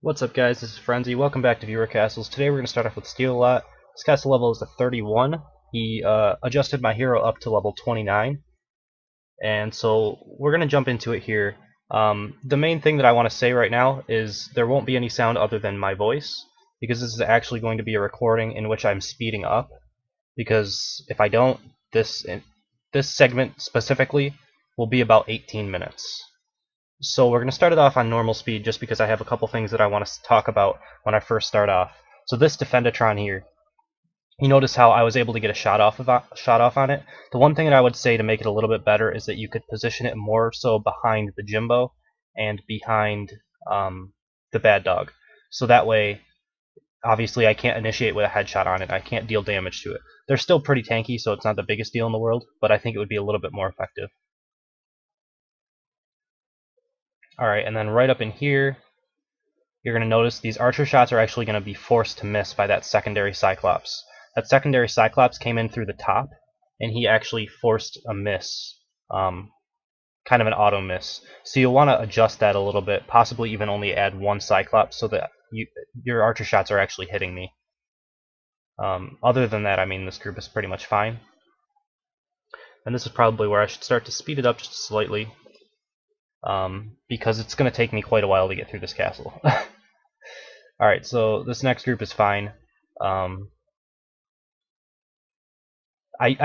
What's up guys, this is Frenzy. Welcome back to Viewer Castles. Today we're going to start off with Stealalot. This castle level is a 31. He adjusted my hero up to level 29. And so we're going to jump into it here. The main thing that I want to say right now is there won't be any sound other than my voice, because this is actually going to be a recording in which I'm speeding up. Because if I don't, this segment specifically will be about 18 minutes. So we're going to start it off on normal speed just because I have a couple things that I want to talk about when I first start off. So this Defendatron here, you notice how I was able to get a shot off on it. The one thing that I would say to make it a little bit better is that you could position it more so behind the Jimbo and behind the bad dog. So that way, obviously I can't initiate with a headshot on it. I can't deal damage to it. They're still pretty tanky, so it's not the biggest deal in the world, but I think it would be a little bit more effective. Alright, and then right up in here, you're going to notice these archer shots are actually going to be forced to miss by that secondary Cyclops. That secondary Cyclops came in through the top, and he actually forced a miss, kind of an auto miss. So you'll want to adjust that a little bit, possibly even only add one Cyclops so that your archer shots are actually hitting me. Other than that, I mean, this group is pretty much fine. And this is probably where I should start to speed it up just slightly. Because it's going to take me quite a while to get through this castle. Alright, so this next group is fine. I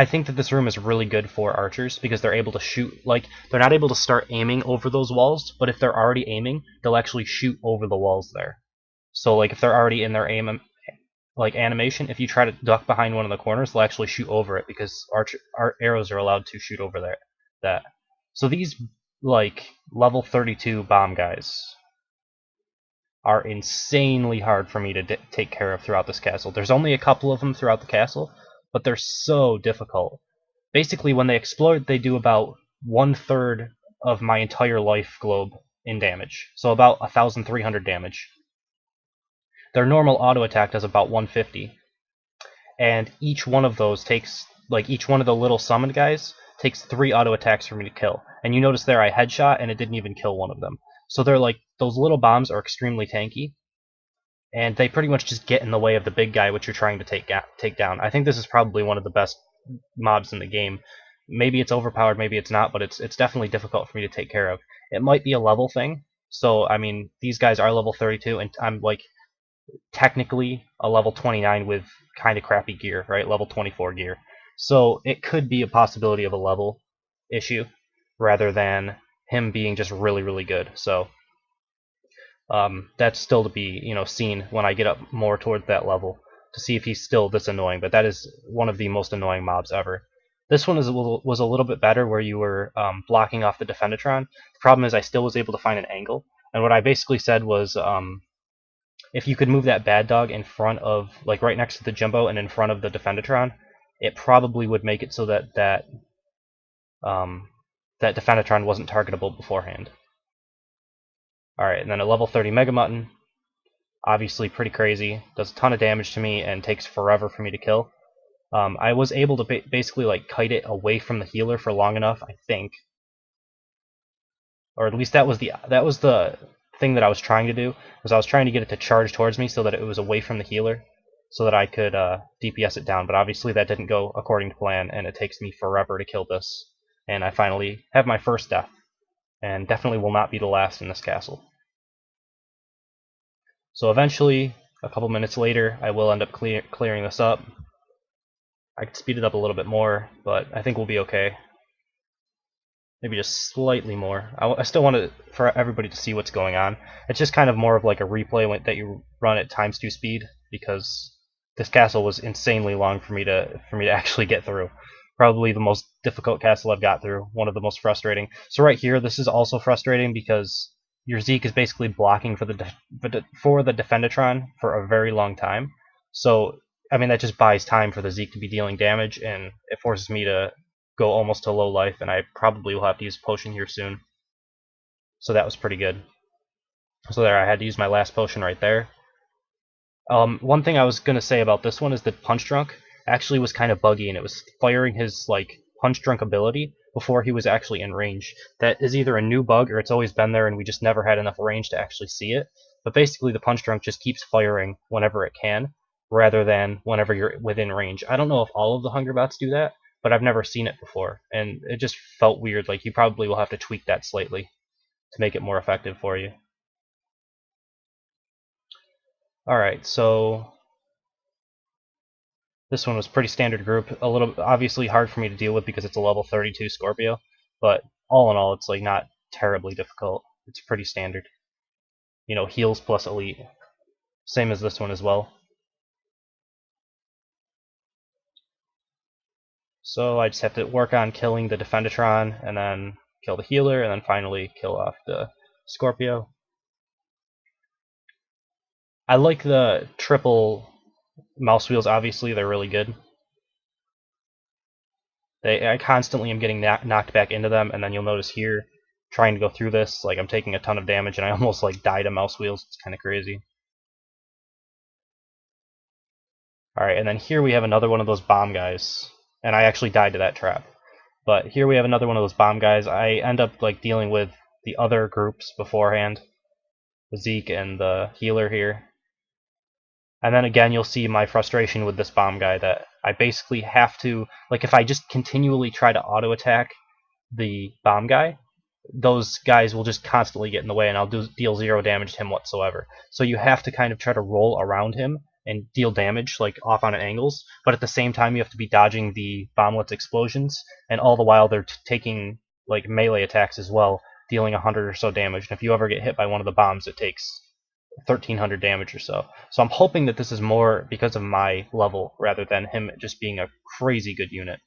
think that this room is really good for archers because they're able to shoot, like, they're not able to start aiming over those walls, but if they're already aiming, they'll actually shoot over the walls there. So, like, if they're already in their animation, if you try to duck behind one of the corners, they'll actually shoot over it because arrows are allowed to shoot over that. So these like level 32 bomb guys are insanely hard for me to take care of throughout this castle. There's only a couple of them throughout the castle, but they're so difficult. Basically, when they explode, they do about 1/3 of my entire life globe in damage, so about 1,300 damage. Their normal auto attack does about 150, and each one of those takes, like, each one of the little summoned guys takes 3 auto attacks for me to kill. And you notice there I headshot and it didn't even kill one of them. So they're like, those little bombs are extremely tanky, and they pretty much just get in the way of the big guy which you're trying to take down. I think this is probably one of the best mobs in the game. Maybe it's overpowered, maybe it's not, but it's definitely difficult for me to take care of. It might be a level thing. So, I mean, these guys are level 32, and I'm like technically a level 29 with kind of crappy gear, right? Level 24 gear. So it could be a possibility of a level issue rather than him being just really, really good. So that's still to be, seen when I get up more toward that level to see if he's still this annoying. But that is one of the most annoying mobs ever. This one was a little bit better where you were blocking off the Defendatron. The problem is I still was able to find an angle. And what I basically said was if you could move that bad dog in front of, like, right next to the Jumbo and in front of the Defendatron, it probably would make it so that Defendatron wasn't targetable beforehand. Alright, and then a level 30 Mega Mutton, obviously pretty crazy, does a ton of damage to me and takes forever for me to kill. I was able to basically like kite it away from the healer for long enough, I think. Or at least that was the thing that I was trying to do, was I was trying to get it to charge towards me so that it was away from the healer, so that I could DPS it down, but obviously that didn't go according to plan, and it takes me forever to kill this. And I finally have my first death, and definitely will not be the last in this castle. So eventually, a couple minutes later, I will end up clearing this up. I could speed it up a little bit more, but I think we'll be okay. Maybe just slightly more. I still want for everybody to see what's going on. It's just kind of more of like a replay that you run at ×2 speed, because this castle was insanely long for me to actually get through. Probably the most difficult castle I've got through, one of the most frustrating. So right here, this is also frustrating because your Zeke is basically blocking for the Defendatron for a very long time. So, I mean, that just buys time for the Zeke to be dealing damage, and it forces me to go almost to low life, and I probably will have to use a potion here soon. So that was pretty good. So there, I had to use my last potion right there. One thing I was going to say about this one is that Punch Drunk actually was kind of buggy, and it was firing his like Punch Drunk ability before he was actually in range. That is either a new bug or it's always been there and we just never had enough range to actually see it. But basically the punch drunk just keeps firing whenever it can, rather than whenever you're within range. I don't know if all of the hunger bots do that, but I've never seen it before, and it just felt weird. Like, you probably will have to tweak that slightly to make it more effective for you. Alright, so this one was pretty standard group, a little obviously hard for me to deal with because it's a level 32 Scorpio, but all in all it's like not terribly difficult. It's pretty standard. You know, heals plus elite. Same as this one as well. So I just have to work on killing the Defendatron, and then kill the healer, and then finally kill off the Scorpio. I like the triple mouse wheels, obviously, they're really good. I constantly am getting knocked back into them, and then you'll notice here, trying to go through this, like, I'm taking a ton of damage, and I almost like die to mouse wheels. It's kind of crazy. Alright, and then here we have another one of those bomb guys, and I actually died to that trap. But here we have another one of those bomb guys. I end up like dealing with the other groups beforehand, Zeke and the healer here. And then again, you'll see my frustration with this bomb guy, that I basically have to, like, if I just continually try to auto attack the bomb guy, those guys will just constantly get in the way, and I'll deal 0 damage to him whatsoever. So you have to kind of try to roll around him and deal damage, like, off on angles, but at the same time you have to be dodging the bomblet's explosions, and all the while they're taking, like, melee attacks as well, dealing 100 or so damage, and if you ever get hit by one of the bombs, it takes 1300 damage or so. So I'm hoping that this is more because of my level, rather than him just being a crazy good unit.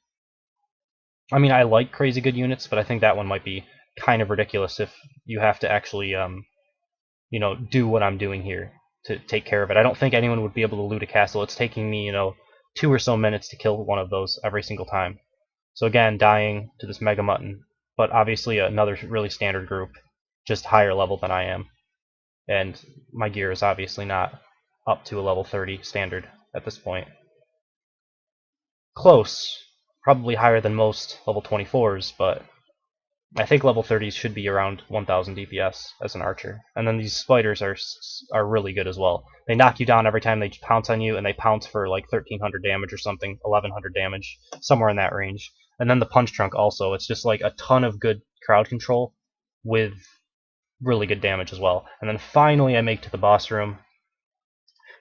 I mean, I like crazy good units, but I think that one might be kind of ridiculous if you have to actually, you know, do what I'm doing here to take care of it. I don't think anyone would be able to loot a castle. It's taking me, you know, 2 or so minutes to kill one of those every single time. So again, dying to this Mega Mutton, but obviously another really standard group, just higher level than I am. And my gear is obviously not up to a level 30 standard at this point. Close. Probably higher than most level 24s, but I think level 30s should be around 1000 DPS as an archer. And then these spiders are really good as well. They knock you down every time they pounce on you, and they pounce for like 1300 damage or something, 1100 damage, somewhere in that range. And then the punch trunk also, it's just like a ton of good crowd control with really good damage as well. And then finally I make to the boss room.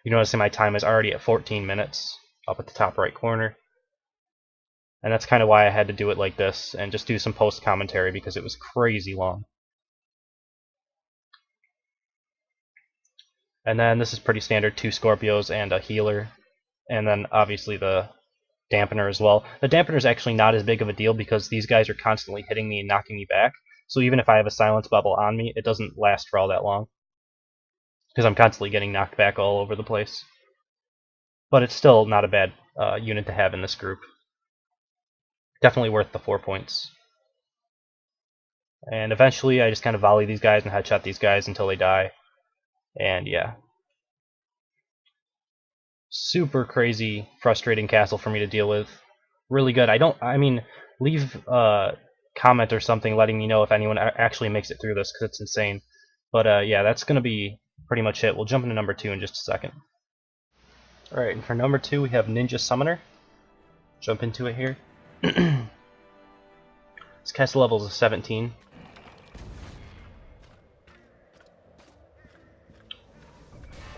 You notice my time is already at 14 minutes, up at the top right corner. And that's kind of why I had to do it like this, and just do some post-commentary, because it was crazy long. And then this is pretty standard, 2 Scorpios and a healer. And then obviously the dampener as well. The dampener is actually not as big of a deal, because these guys are constantly hitting me and knocking me back. So even if I have a silence bubble on me, it doesn't last for all that long, because I'm constantly getting knocked back all over the place. But it's still not a bad unit to have in this group. Definitely worth the 4 points. And eventually I just kind of volley these guys and headshot these guys until they die. And yeah. Super crazy, frustrating castle for me to deal with. Really good. I mean, leave a comment or something letting me know if anyone actually makes it through this, because it's insane. But yeah, that's going to be pretty much it. We'll jump into number 2 in just a second. Alright, and for number 2 we have Ninjasummoner. Jump into it here. This castle level is a 17.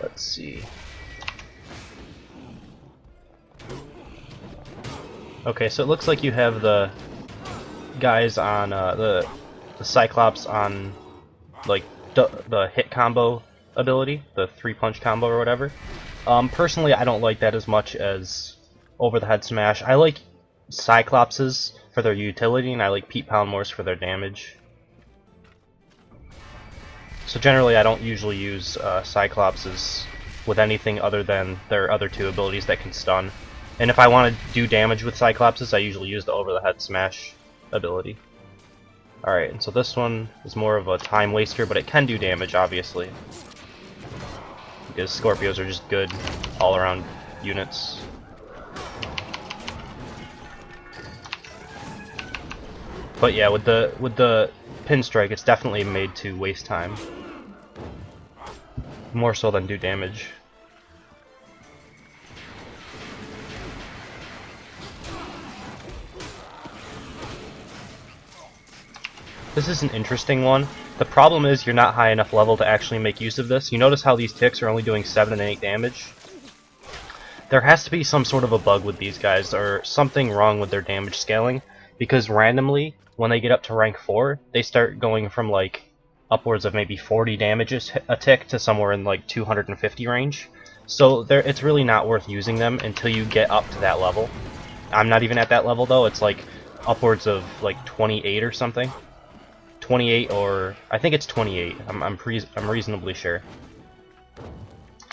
Let's see. Okay, so it looks like you have the guys on the Cyclops on like the hit combo ability, the 3-punch combo or whatever. Personally, I don't like that as much as over the head smash. I like Cyclopses for their utility, and I like Pete Poundmores for their damage. So generally I don't usually use Cyclopses with anything other than their other 2 abilities that can stun. And if I want to do damage with Cyclopses, I usually use the over the head smash ability. Alright, and so this one is more of a time waster, but it can do damage, obviously, because Scorpios are just good all around units. But yeah, with the pin strike, it's definitely made to waste time. more so than do damage. This is an interesting one. The problem is you're not high enough level to actually make use of this. You notice how these ticks are only doing 7 and 8 damage? There has to be some sort of a bug with these guys, or something wrong with their damage scaling, because randomly, when they get up to rank 4, they start going from like upwards of maybe 40 damages a tick to somewhere in like 250 range. So it's really not worth using them until you get up to that level. I'm not even at that level though, it's like upwards of like 28 or something. 28, or I think it's 28. I'm reasonably sure.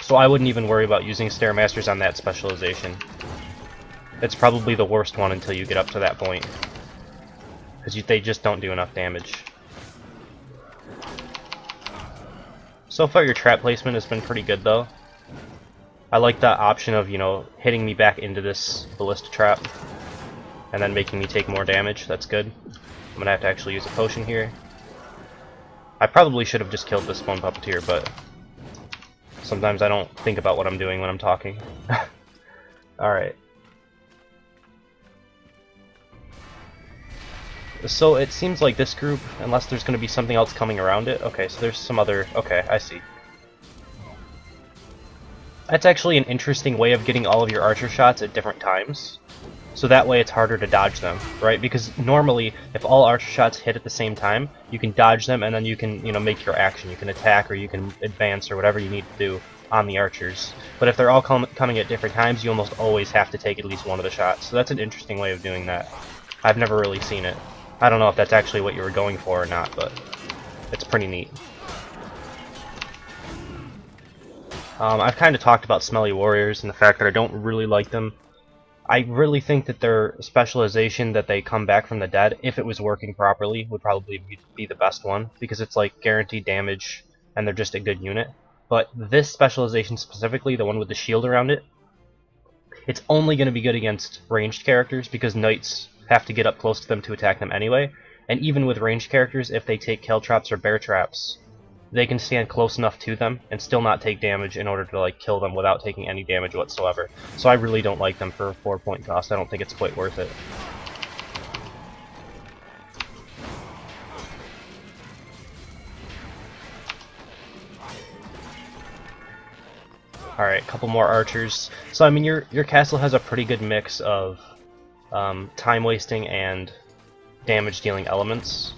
So I wouldn't even worry about using Stairmasters on that specialization. It's probably the worst one until you get up to that point, because they just don't do enough damage. So far your trap placement has been pretty good though. I like the option of, you know, hitting me back into this ballista trap and then making me take more damage. That's good. I'm gonna have to actually use a potion here. I probably should have just killed this one puppeteer, but sometimes I don't think about what I'm doing when I'm talking. Alright. So it seems like this group, unless there's going to be something else coming around it. Okay, so there's some other... Okay, I see. That's actually an interesting way of getting all of your archer shots at different times. So that way it's harder to dodge them, right? Because normally, if all archer shots hit at the same time, you can dodge them and then you can, you know, make your action. You can attack or you can advance or whatever you need to do on the archers. But if they're all coming at different times, you almost always have to take at least one of the shots. So that's an interesting way of doing that. I've never really seen it. I don't know if that's actually what you were going for or not, but it's pretty neat. I've kind of talked about Smelly Warriors and the fact that I don't really like them. I really think that their specialization that they come back from the dead, if it was working properly, would probably be the best one, because it's like guaranteed damage and they're just a good unit. But this specialization specifically, the one with the shield around it, it's only going to be good against ranged characters because knights have to get up close to them to attack them anyway. And even with ranged characters, if they take kill traps or bear traps, they can stand close enough to them and still not take damage in order to like kill them without taking any damage whatsoever. So I really don't like them for 4-point cost. I don't think it's quite worth it. Alright, a couple more archers. So I mean your castle has a pretty good mix of time wasting and damage dealing elements.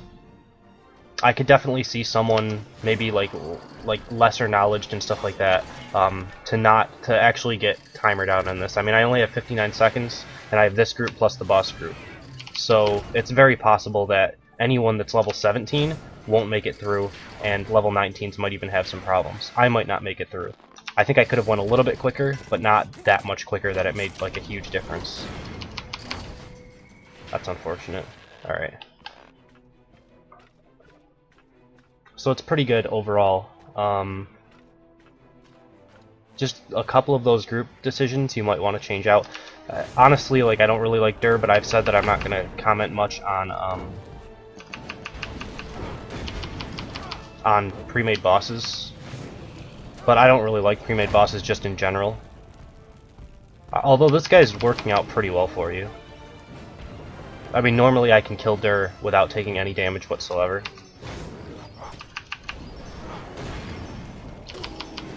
I could definitely see someone maybe like lesser knowledge and stuff like that to actually get timered out on this. I mean, I only have 59 seconds and I have this group plus the boss group, so it's very possible that anyone that's level 17 won't make it through, and level 19s might even have some problems. I might not make it through. I think I could have went a little bit quicker, but not that much quicker that it made like a huge difference. That's unfortunate. Alright. So it's pretty good overall. Just a couple of those group decisions you might want to change out. Honestly, like I don't really like Dur, but I've said that I'm not going to comment much on pre-made bosses. But I don't really like pre-made bosses just in general. Although this guy's working out pretty well for you. I mean, normally I can kill Dur without taking any damage whatsoever.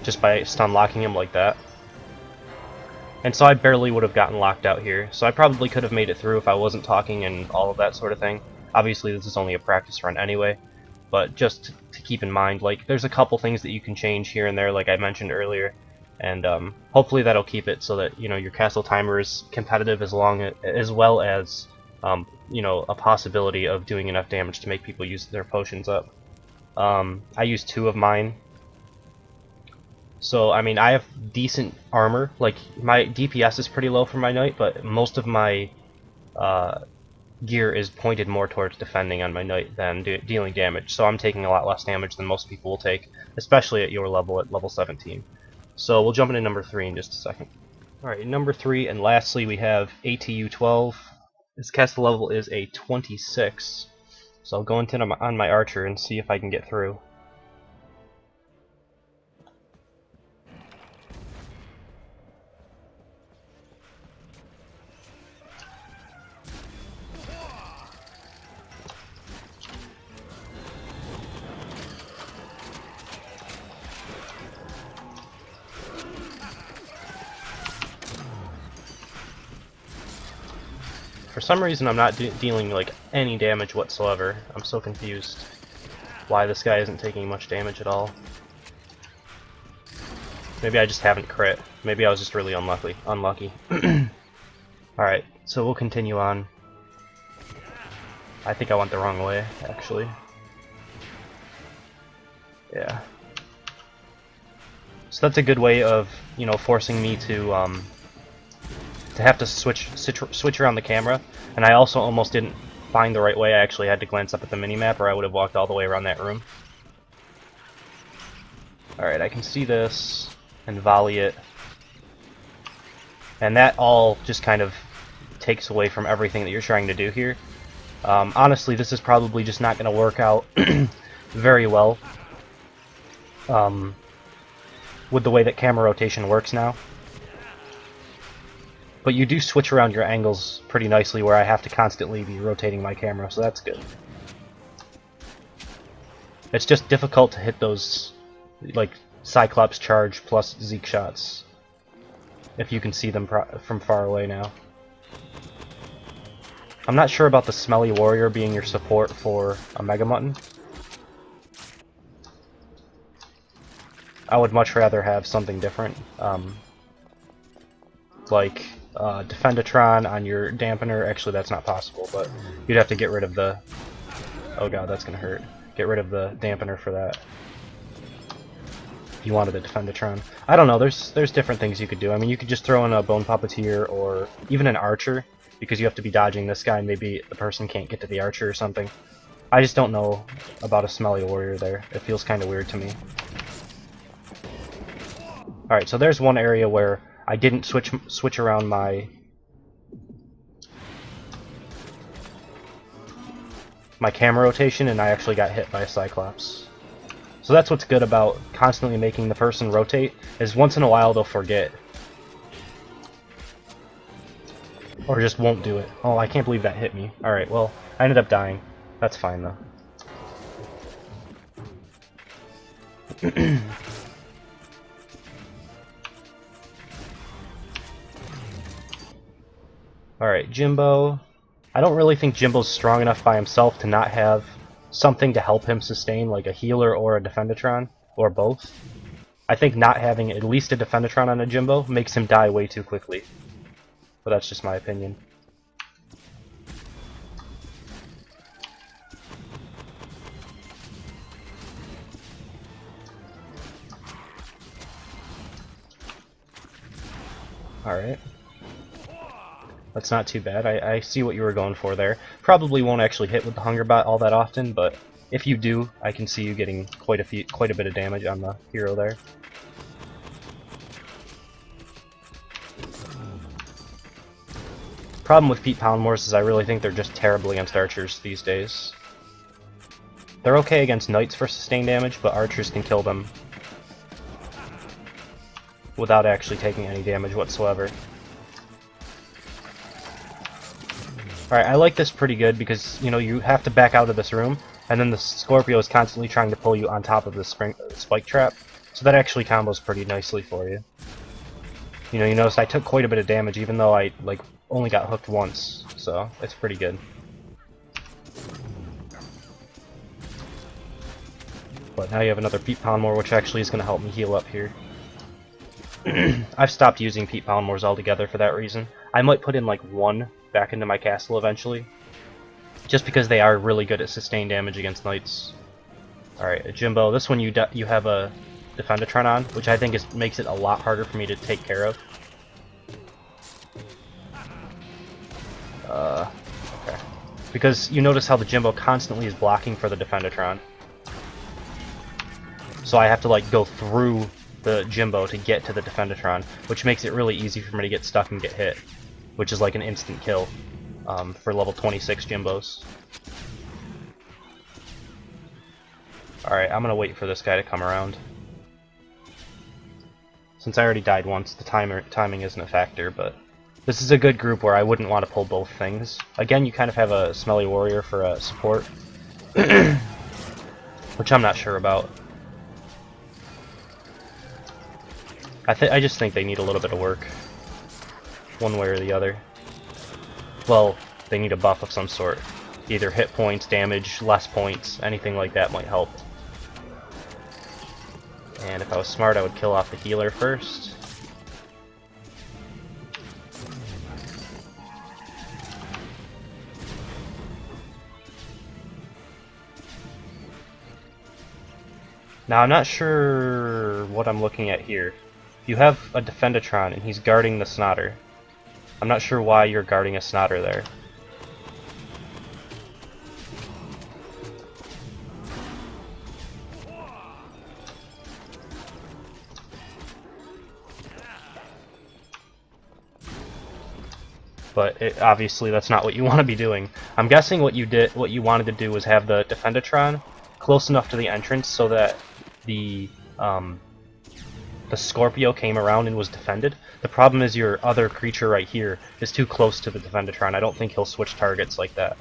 Just by stun locking him like that. And so I barely would have gotten locked out here. So I probably could have made it through if I wasn't talking and all of that sort of thing. Obviously this is only a practice run anyway. But just to keep in mind, like, there's a couple things that you can change here and there, like I mentioned earlier. And hopefully that'll keep it so that, you know, your castle timer is competitive as well as you know, a possibility of doing enough damage to make people use their potions up. I used 2 of mine. So, I mean, I have decent armor. Like, my DPS is pretty low for my knight, but most of my gear is pointed more towards defending on my knight than dealing damage. So I'm taking a lot less damage than most people will take, especially at your level, at level 17. So we'll jump into number 3 in just a second. Alright, number 3, and lastly we have ATU 12. This castle level is a 26. So I'll go into on my archer and see if I can get through. For some reason I'm not dealing like any damage whatsoever. I'm so confused why this guy isn't taking much damage at all. Maybe I just haven't crit. Maybe I was just really unlucky. Alright, so we'll continue on. I think I went the wrong way, actually. Yeah. So that's a good way of, you know, forcing me to have to switch around the camera. And I also almost didn't find the right way. I actually had to glance up at the minimap, or I would have walked all the way around that room. Alright, I can see this and volley it. And that all just kind of takes away from everything that you're trying to do here. Honestly, this is probably just not going to work out very well with the way that camera rotation works now. But you do switch around your angles pretty nicely where I have to constantly be rotating my camera, so that's good. It's just difficult to hit those, like, Cyclops charge plus Zeke shots, if you can see them from far away now. I'm not sure about the Smelly Warrior being your support for a Mega Mutton. I would much rather have something different, like Defendatron on your dampener. Actually, that's not possible, but you'd have to get rid of the... Oh god, that's gonna hurt. Get rid of the dampener for that. You wanted a Defendatron. I don't know, there's different things you could do. I mean, you could just throw in a Bone Puppeteer or even an Archer, because you have to be dodging this guy, and maybe the person can't get to the Archer or something. I just don't know about a Smelly Warrior there. It feels kind of weird to me. Alright, so there's one area where I didn't switch around my camera rotation, and I actually got hit by a Cyclops. So that's what's good about constantly making the person rotate, is once in a while they'll forget. Or just won't do it. Oh, I can't believe that hit me. Alright, well, I ended up dying. That's fine, though. Alright, Jimbo. I don't really think Jimbo's strong enough by himself to not have something to help him sustain, like a healer or a Defendatron, or both. I think not having at least a Defendatron on a Jimbo makes him die way too quickly. But that's just my opinion. Alright. That's not too bad. I see what you were going for there. Probably won't actually hit with the Hunger Bot all that often, but if you do, I can see you getting quite a bit of damage on the hero there. Problem with Pete Poundmores is I really think they're just terrible against archers these days. They're okay against knights for sustained damage, but archers can kill them without actually taking any damage whatsoever. Alright, I like this pretty good because, you know, you have to back out of this room, and then the Scorpio is constantly trying to pull you on top of the spike trap, so that actually combos pretty nicely for you. You know, you notice I took quite a bit of damage even though I, like, only got hooked once, so it's pretty good. But now you have another Pete Poundmore, which actually is going to help me heal up here. I've stopped using Pete Poundmores altogether for that reason. I might put in like one back into my castle eventually, just because they are really good at sustained damage against knights. Alright, Jimbo, this one you have a Defendatron on, which I think makes it a lot harder for me to take care of. Okay. Because you notice how the Jimbo constantly is blocking for the Defendatron. So I have to like go through the Jimbo to get to the Defendatron, which makes it really easy for me to get stuck and get hit, which is like an instant kill for level 26 Jimbos. Alright, I'm gonna wait for this guy to come around. Since I already died once, the timing isn't a factor, but this is a good group where I wouldn't want to pull both things. Again, you kind of have a Smelly Warrior for a support, which I'm not sure about. I just think they need a little bit of work, one way or the other. Well, they need a buff of some sort. Either hit points, damage, less points, anything like that might help. And if I was smart, I would kill off the healer first. Now, I'm not sure what I'm looking at here. You have a Defendatron, and he's guarding the Snotter. I'm not sure why you're guarding a Snotter there. But obviously that's not what you want to be doing. I'm guessing what you wanted to do was have the Defendatron close enough to the entrance so that the Scorpio came around and was defended. The problem is your other creature right here is too close to the Defendatron. I don't think he'll switch targets like that.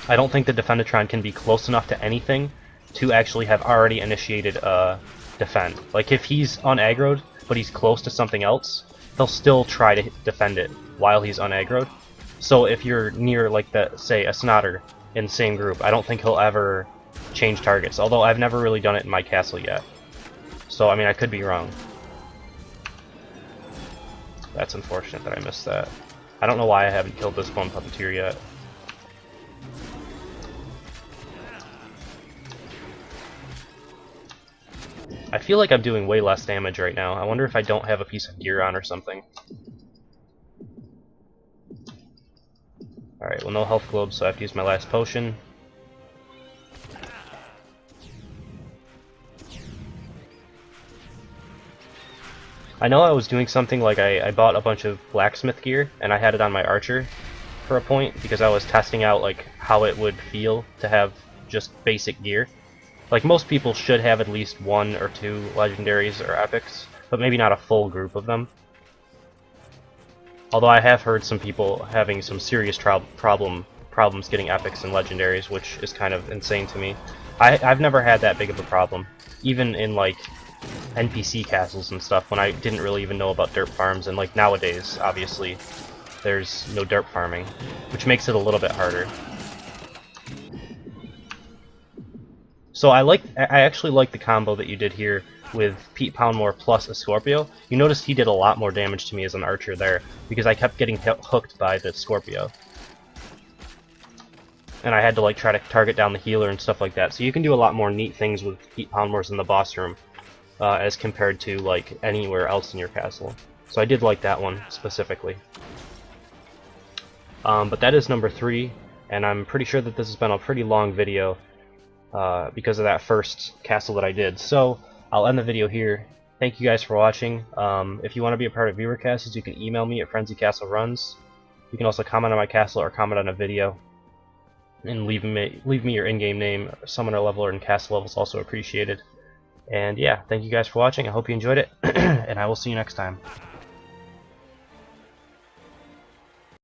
I don't think the Defendatron can be close enough to anything to actually have already initiated a defend. Like if he's unaggroed, but he's close to something else, he'll still try to defend it while he's unaggroed. So if you're near, like, say, a Snotter in the same group, I don't think he'll ever change targets, although I've never really done it in my castle yet. So, I mean, I could be wrong. That's unfortunate that I missed that. I don't know why I haven't killed this one puppeteer yet. I feel like I'm doing way less damage right now. I wonder if I don't have a piece of gear on or something. Alright, well, no health globes, so I have to use my last potion. I know I was doing something like I bought a bunch of blacksmith gear, and I had it on my archer for a point, because I was testing out like how it would feel to have just basic gear. Like, most people should have at least 1 or 2 legendaries or epics, but maybe not a full group of them. Although I have heard some people having some serious problems getting epics and legendaries, which is kind of insane to me. I've never had that big of a problem, even in like NPC castles and stuff, when I didn't really even know about derp farms, and like nowadays, obviously, there's no derp farming, which makes it a little bit harder. So I actually like the combo that you did here with Pete Poundmore plus a Scorpio. You noticed he did a lot more damage to me as an archer there, because I kept getting hooked by the Scorpio. And I had to like try to target down the healer and stuff like that. So you can do a lot more neat things with Pete Poundmores in the boss room, as compared to like anywhere else in your castle. So I did like that one specifically. But that is number 3, and I'm pretty sure that this has been a pretty long video because of that first castle that I did. So I'll end the video here. Thank you guys for watching. If you want to be a part of viewer castles, you can email me at frenzycastleruns. You can also comment on my castle or comment on a video, and leave me your in-game name. Summoner level or in castle level is also appreciated. And yeah, thank you guys for watching. I hope you enjoyed it, and I will see you next time.